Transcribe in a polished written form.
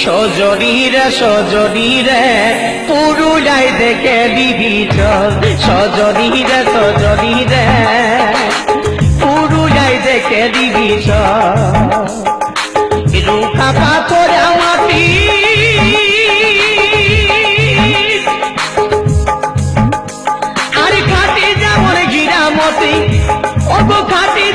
সজনী রে পুরুলাই দেখে দিবি চল সজনী রে পুরুলাই দেখে দিবি চল রুখা পাথর মাটি আর ঘাটে যেমন গিরামতি ওগো ঘাটে